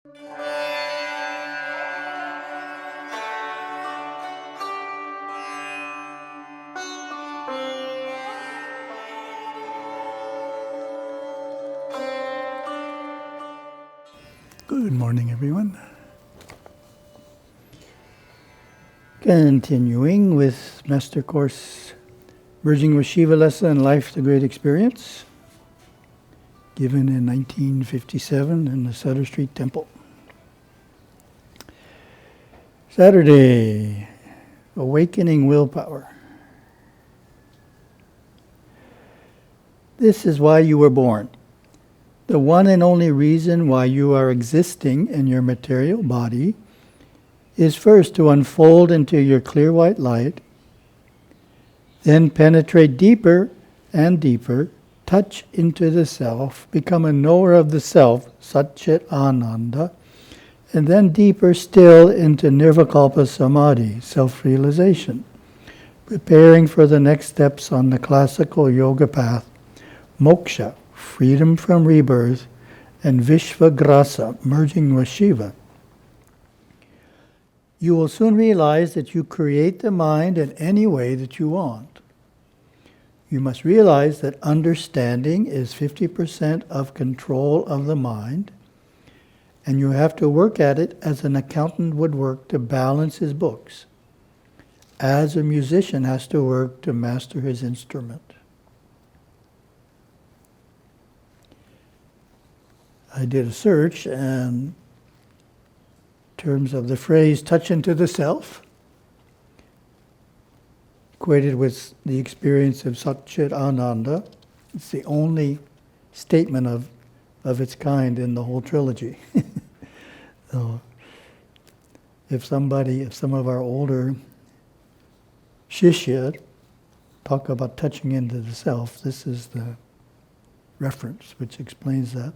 Good morning, everyone. Continuing with Master Course Merging with Siva lesson, Life the Great Experience, given in 1957 in the Sutter Street Temple. Saturday, Awakening Willpower. This is why you were born. The one and only reason why you are existing in your material body is first to unfold into your clear white light, then penetrate deeper and deeper, touch into the self, become a knower of the self, Satchita Ananda, and then deeper still into Nirvikalpa Samadhi, self-realization, preparing for the next steps on the classical yoga path, moksha, freedom from rebirth, and Vishvagrasa, merging with Shiva. You will soon realize that you create the mind in any way that you want. You must realize that understanding is 50% of control of the mind, and you have to work at it as an accountant would work to balance his books, as a musician has to work to master his instrument. I did a search, and in terms of the phrase touch into the self, equated with the experience of Satchita Ananda, it's the only statement of its kind in the whole trilogy. So, if some of our older shishya talk about touching into the self, this is the reference which explains that.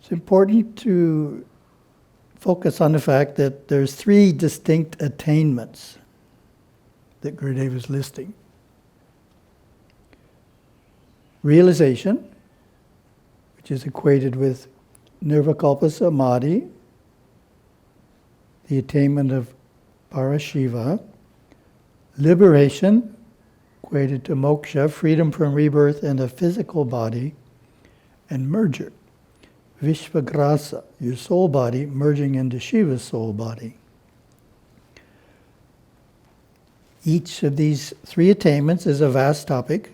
It's important to focus on the fact that there's three distinct attainments that Gurudev is listing. Realization, which is equated with Nirvikalpa Samadhi, the attainment of Parashiva. Liberation, equated to moksha, freedom from rebirth and a physical body. And merger, Vishvagrasa, your soul body merging into Shiva's soul body. Each of these three attainments is a vast topic.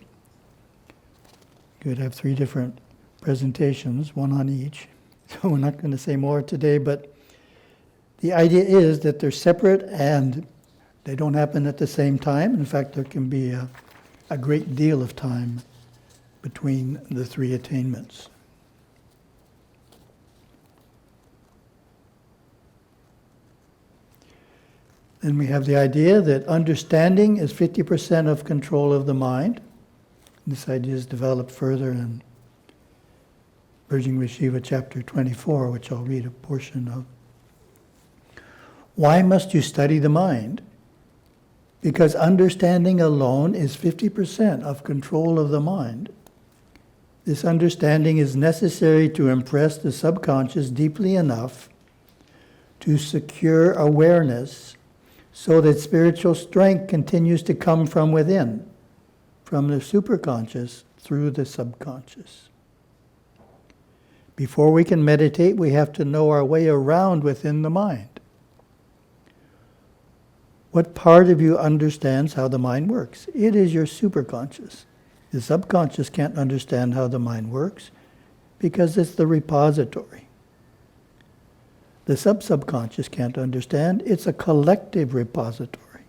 You could have three different presentations, one on each. So we're not going to say more today, but the idea is that they're separate and they don't happen at the same time. In fact, there can be a great deal of time between the three attainments. Then we have the idea that understanding is 50% of control of the mind. This idea is developed further in Merging with Siva, chapter 24, which I'll read a portion of. Why must you study the mind? Because understanding alone is 50% of control of the mind. This understanding is necessary to impress the subconscious deeply enough to secure awareness, so that spiritual strength continues to come from within, from the superconscious through the subconscious. Before we can meditate, we have to know our way around within the mind. What part of you understands how the mind works? It is your superconscious. The subconscious can't understand how the mind works because it's the repository. The subconscious can't understand. It's a collective repository.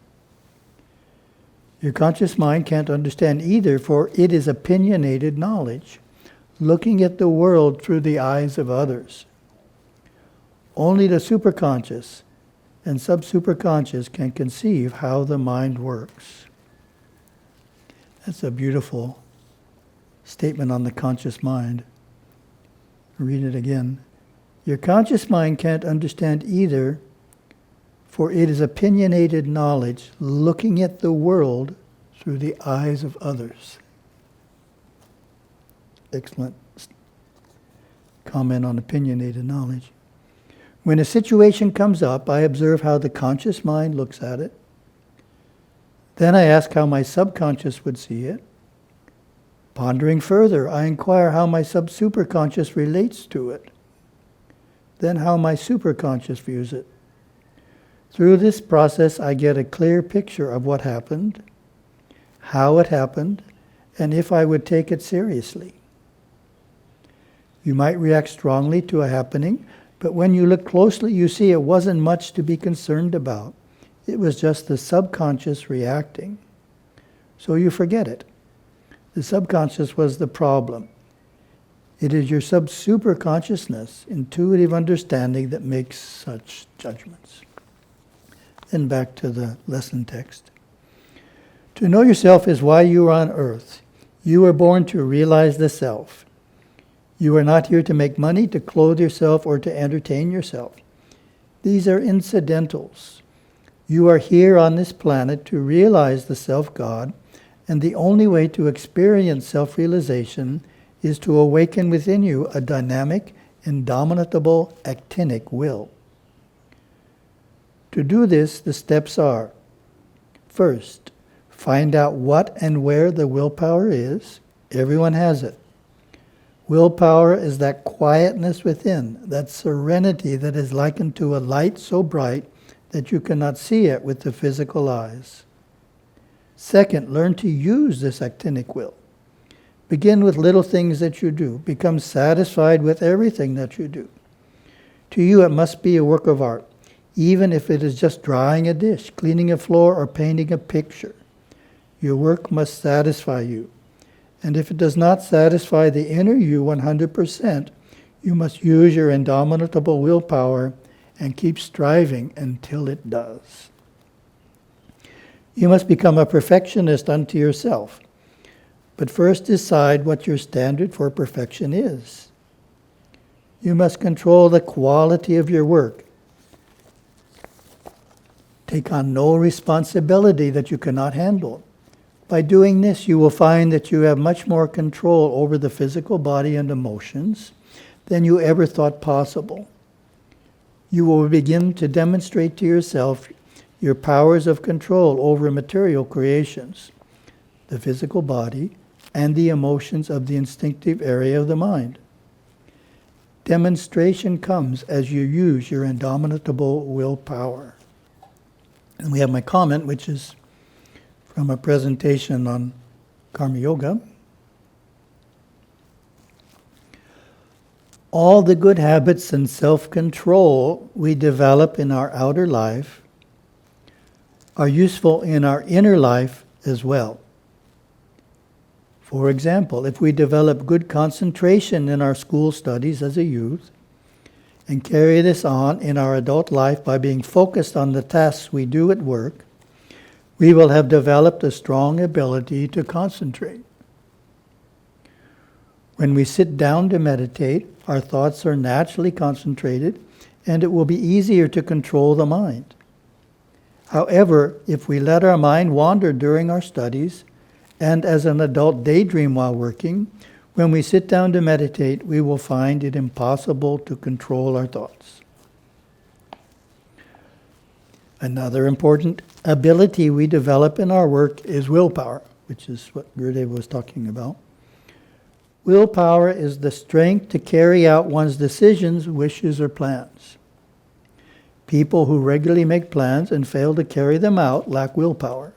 Your conscious mind can't understand either, for it is opinionated knowledge, looking at the world through the eyes of others. Only the superconscious and sub-superconscious can conceive how the mind works. That's a beautiful statement on the conscious mind. I'll read it again. Your conscious mind can't understand either, for it is opinionated knowledge looking at the world through the eyes of others. excellent comment on opinionated knowledge. When a situation comes up, I observe how the conscious mind looks at it. Then I ask how my subconscious would see it. Pondering further, I inquire how my superconscious relates to it. Then how my superconscious views it. Through this process, I get a clear picture of what happened, how it happened, and if I would take it seriously. You might react strongly to a happening, but when you look closely, you see it wasn't much to be concerned about. It was just the subconscious reacting. So you forget it. The subconscious was the problem. It is your superconsciousness, intuitive understanding, that makes such judgments. Then back to the lesson text. To know yourself is why you are on earth. You were born to realize the self. You are not here to make money, to clothe yourself, or to entertain yourself. These are incidentals. You are here on this planet to realize the self-God, and the only way to experience self-realization is to awaken within you a dynamic, indomitable, actinic will. To do this, the steps are: first, find out what and where the willpower is. Everyone has it. Willpower is that quietness within, that serenity that is likened to a light so bright that you cannot see it with the physical eyes. Second, learn to use this actinic will. Begin with little things that you do. Become satisfied with everything that you do. To you, it must be a work of art, even if it is just drying a dish, cleaning a floor, or painting a picture. Your work must satisfy you. And if it does not satisfy the inner you 100%, you must use your indomitable willpower and keep striving until it does. You must become a perfectionist unto yourself. But first decide what your standard for perfection is. You must control the quality of your work. Take on no responsibility that you cannot handle. By doing this, you will find that you have much more control over the physical body and emotions than you ever thought possible. You will begin to demonstrate to yourself your powers of control over material creations, the physical body, and the emotions of the instinctive area of the mind. Demonstration comes as you use your indomitable willpower. And we have my comment, which is from a presentation on Karma Yoga. All the good habits and self-control we develop in our outer life are useful in our inner life as well. For example, if we develop good concentration in our school studies as a youth, and carry this on in our adult life by being focused on the tasks we do at work, we will have developed a strong ability to concentrate. When we sit down to meditate, our thoughts are naturally concentrated, and it will be easier to control the mind. However, if we let our mind wander during our studies, and as an adult daydream while working, when we sit down to meditate, we will find it impossible to control our thoughts. Another important ability we develop in our work is willpower, which is what Gurudev was talking about. Willpower is the strength to carry out one's decisions, wishes, or plans. People who regularly make plans and fail to carry them out lack willpower.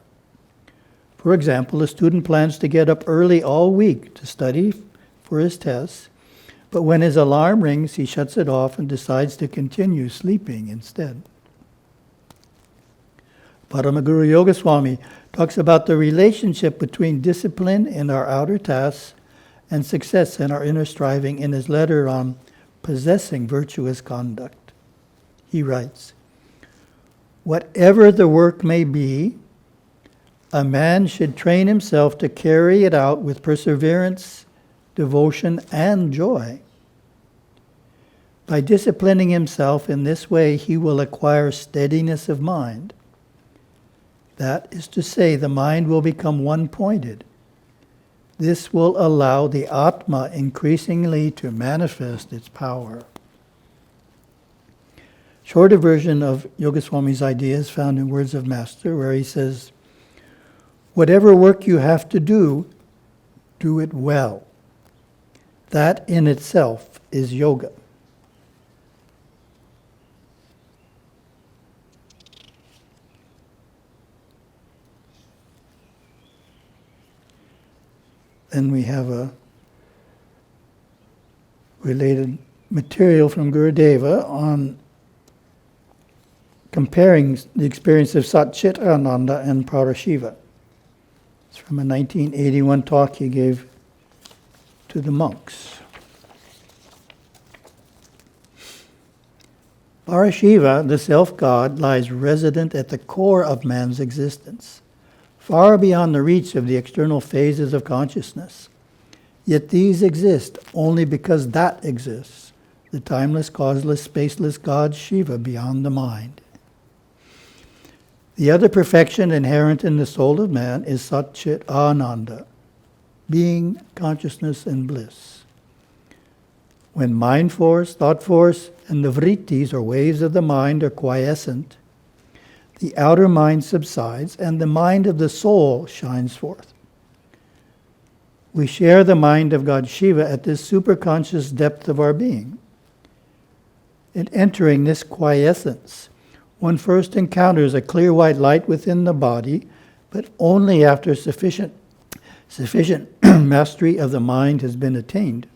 For example, a student plans to get up early all week to study for his tests, but when his alarm rings, he shuts it off and decides to continue sleeping instead. Paramaguru Yogaswami talks about the relationship between discipline in our outer tasks and success in our inner striving in his letter on possessing virtuous conduct. He writes, "Whatever the work may be, a man should train himself to carry it out with perseverance, devotion, and joy. By disciplining himself in this way, he will acquire steadiness of mind. That is to say, the mind will become one-pointed. This will allow the Atma increasingly to manifest its power. Shorter version of Yogaswami's idea is found in Words of Master, where he says, whatever work you have to do, do it well. That in itself is yoga. Then we have a related material from Gurudeva on comparing the experience of Satchita, Ananda, and Parashiva. It's from a 1981 talk he gave to the monks. Parashiva, the self-God, lies resident at the core of man's existence, far beyond the reach of the external phases of consciousness. Yet these exist only because that exists, the timeless, causeless, spaceless God Shiva beyond the mind. The other perfection inherent in the soul of man is Satchit Ananda, being, consciousness, and bliss. When mind force, thought force, and the vrittis, or waves of the mind, are quiescent, the outer mind subsides and the mind of the soul shines forth. We share the mind of God Shiva at this superconscious depth of our being. In entering this quiescence, one first encounters a clear white light within the body, but only after sufficient mastery of the mind has been attained.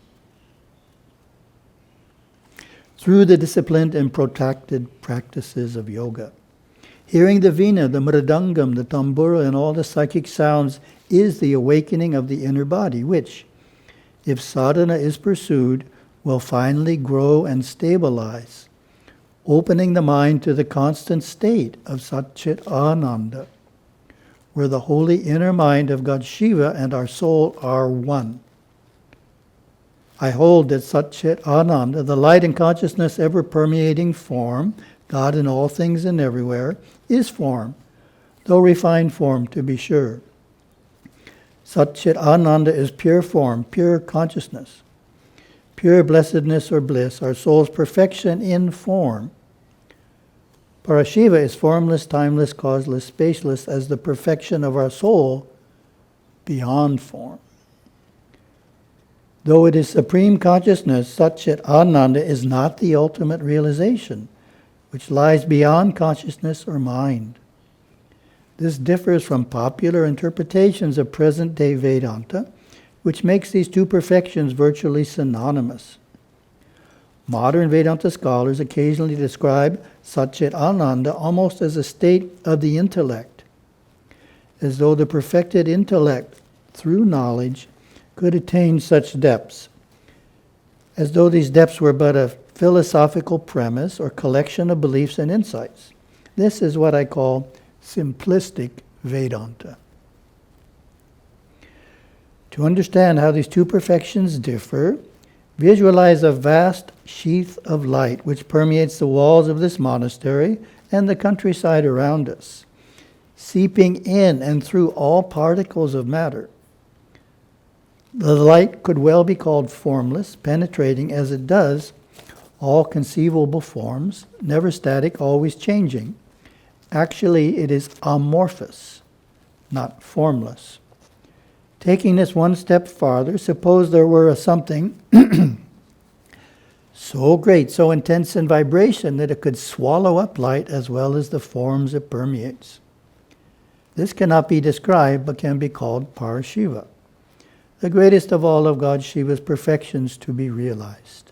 Through the disciplined and protracted practices of yoga, hearing the veena, the mridangam, the tambura, and all the psychic sounds is the awakening of the inner body, which, if sadhana is pursued, will finally grow and stabilize, opening the mind to the constant state of Satchit Ananda, where the holy inner mind of God Shiva and our soul are one. I hold that Satchit Ananda, the light and consciousness ever permeating form, God in all things and everywhere, is form, though refined form to be sure. Satchit Ananda is pure form, pure consciousness, pure blessedness or bliss, our soul's perfection in form. Parashiva is formless, timeless, causeless, spaceless as the perfection of our soul beyond form. Though it is supreme consciousness, Satchit Ananda is not the ultimate realization, which lies beyond consciousness or mind. This differs from popular interpretations of present-day Vedanta, which makes these two perfections virtually synonymous. Modern Vedanta scholars occasionally describe Satchit Ananda almost as a state of the intellect, as though the perfected intellect, through knowledge, could attain such depths, as though these depths were but a philosophical premise or collection of beliefs and insights. This is what I call simplistic Vedanta. To understand how these two perfections differ, visualize a vast sheath of light which permeates the walls of this monastery and the countryside around us, seeping in and through all particles of matter. The light could well be called formless, penetrating as it does all conceivable forms, never static, always changing. Actually, it is amorphous, not formless. Taking this one step farther, suppose there were a something so great, so intense in vibration that it could swallow up light as well as the forms it permeates. This cannot be described, but can be called Parashiva, the greatest of all of God Shiva's perfections to be realized.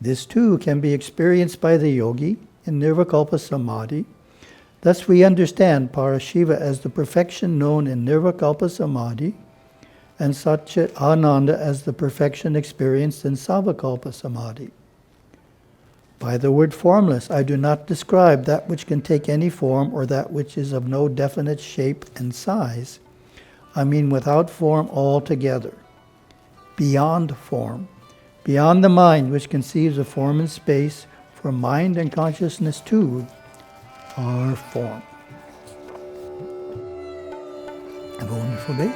This too can be experienced by the yogi in Nirvikalpa Samadhi. Thus we understand Parashiva as the perfection known in Nirvikalpa Samadhi and Satchit Ananda as the perfection experienced in Savakalpa Samadhi. By the word formless, I do not describe that which can take any form or that which is of no definite shape and size. I mean without form altogether, beyond form, beyond the mind which conceives of form and space, for mind and consciousness too are form. Have a wonderful day.